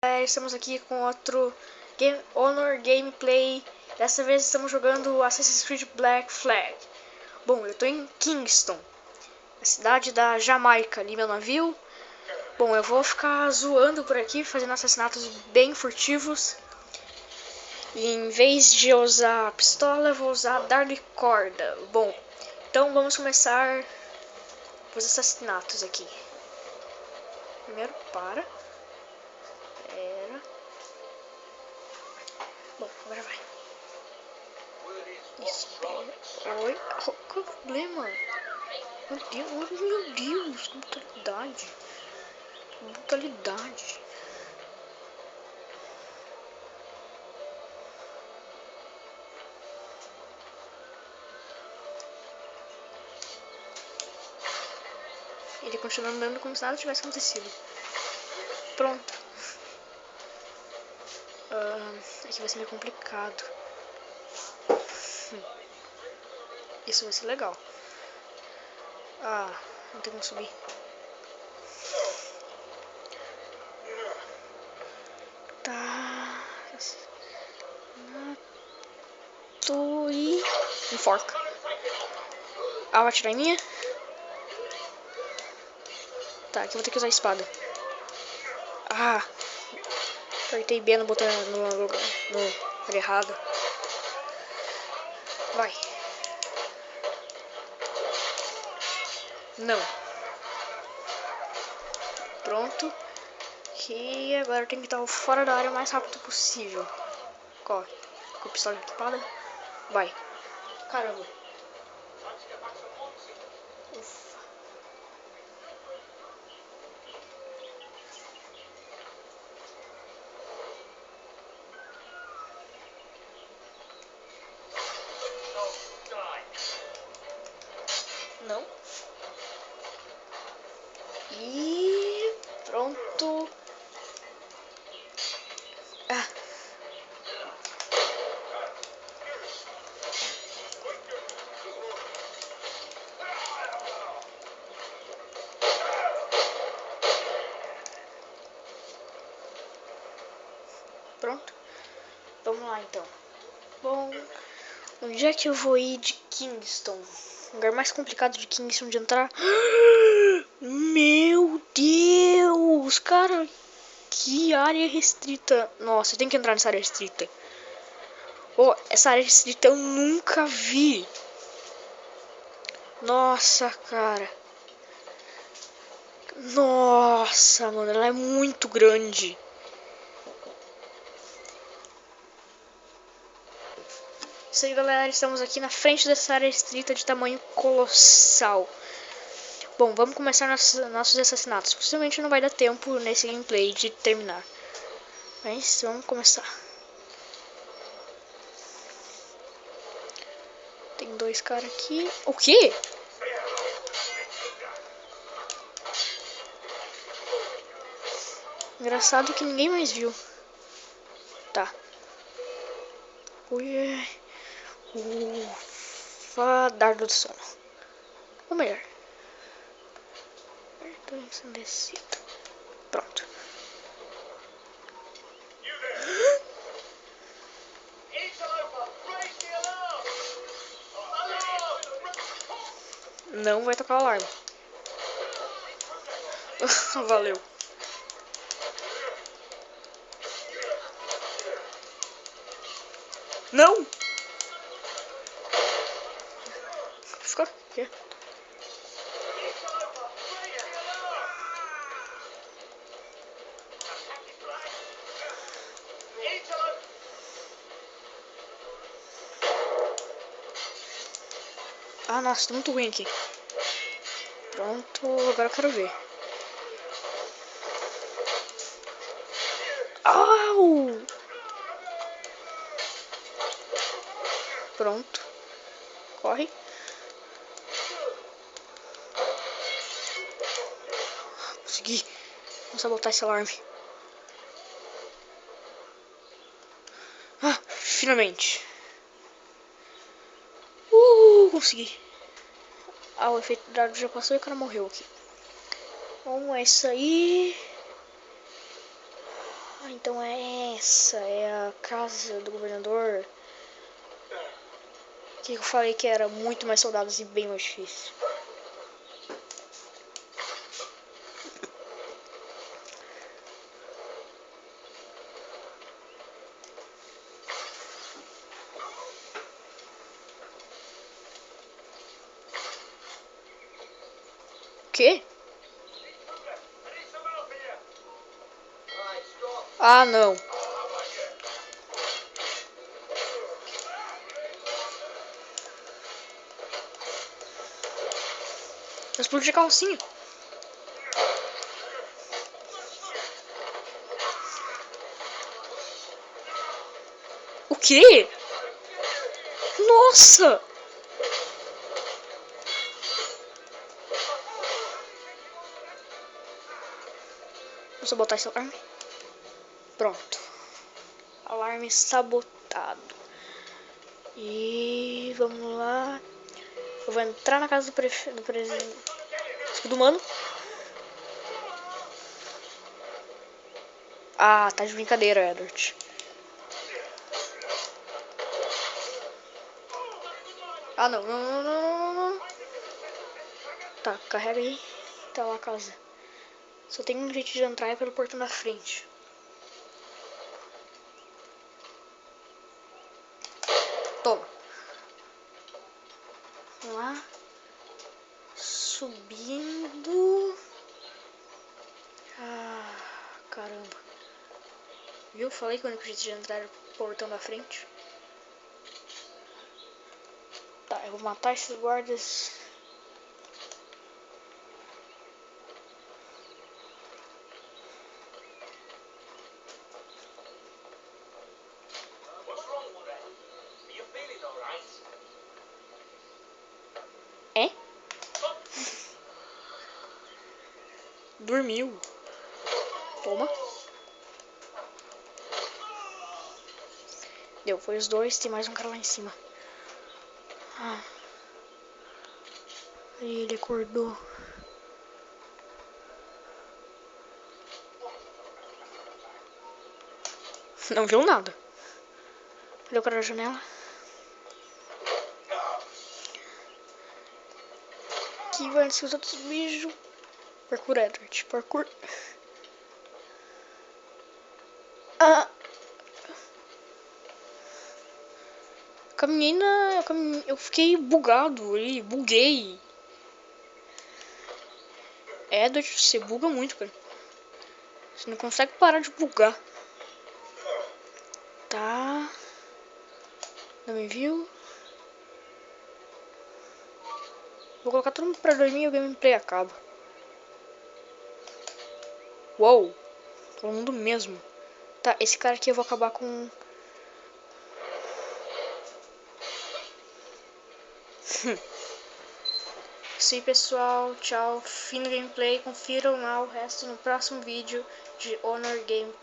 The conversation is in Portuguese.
Estamos aqui com outro Honor Gameplay. Dessa vez estamos jogando Assassin's Creed Black Flag. Bom, eu tô em Kingston, a cidade da Jamaica, ali meu navio. Bom, eu vou ficar zoando por aqui, fazendo assassinatos bem furtivos. E em vez de usar a pistola, eu vou usar dardo e corda. Bom, então vamos começar os assassinatos aqui. Primeiro, para. Bom, agora vai. Isso, oi. Qual é o problema? Meu Deus, que brutalidade. Que brutalidade. Ele continua andando como se nada tivesse acontecido. Pronto. Aqui vai ser meio complicado. Isso vai ser legal. Não tem como subir. Tá. Enforca. Vai atirar em minha? Tá, aqui eu vou ter que usar a espada. Apertei B no botão no lugar errado. Vai. Não. Pronto. E agora eu tenho que estar fora da área o mais rápido possível. Corre. Com a pistola equipada. Vai. Caramba. Ufa. Não. E pronto. Pronto. Vamos lá então. Bom, onde é que eu vou ir de Kingston? O lugar mais complicado de Kingston de entrar. Meu Deus, cara, que área restrita. Nossa, eu tenho que entrar nessa área restrita. Essa área restrita eu nunca vi. Nossa, cara. Nossa, mano, ela é muito grande. Isso aí, galera, estamos aqui na frente dessa área restrita de tamanho colossal. Bom, vamos começar nossos assassinatos. Possivelmente não vai dar tempo nesse gameplay de terminar. Mas vamos começar. Tem dois caras aqui. O quê? Engraçado que ninguém mais viu. Tá. Ufa, dardo do sono. Ou melhor. Pronto. Não vai tocar o alarme. Valeu. Não! Ficou aqui. Nossa, tô muito ruim aqui. Pronto, agora eu quero ver. Au! Pronto. Corre. Consegui. Vamos sabotar esse alarme. Finalmente. Consegui. O efeito do dardo já passou e o cara morreu aqui. Bom, é isso aí. Ah, então é essa, é a casa do governador. Que eu falei que era muito mais soldados e bem mais difícil. O quê? Ah, não. Explodiu a calcinha. O quê? Nossa! Deixa eu botar esse alarme. Pronto. Alarme sabotado. E vamos lá. Eu vou entrar na casa do presidente. Do mano. Ah, tá de brincadeira, Edward. Ah, não, não, não, não, não, não. Tá, carrega aí. Tá lá a casa. Só tem um jeito de entrar é pelo portão da frente. Toma. Vamos lá. Subindo. Ah, caramba. Viu? Falei que o único jeito de entrar era pelo portão da frente. Tá, eu vou matar esses guardas. É? Dormiu. Toma. Deu, foi os dois, tem mais um cara lá em cima. Ah. Ele acordou. Não viu nada. Olhou para a janela. Aqui vai antes que os outros bichos. Parkour, Edward. Parkour. Ah. Caminhei na... Eu fiquei bugado ali. Buguei. Edward, você buga muito, cara. Você não consegue parar de bugar. Tá. Não me viu? Vou colocar todo mundo pra dormir e o gameplay acaba. Uou. Todo mundo mesmo. Tá, esse cara aqui eu vou acabar com... Isso aí, pessoal. Tchau. Fim do gameplay. Confiram lá o resto no próximo vídeo de Honor Gameplay.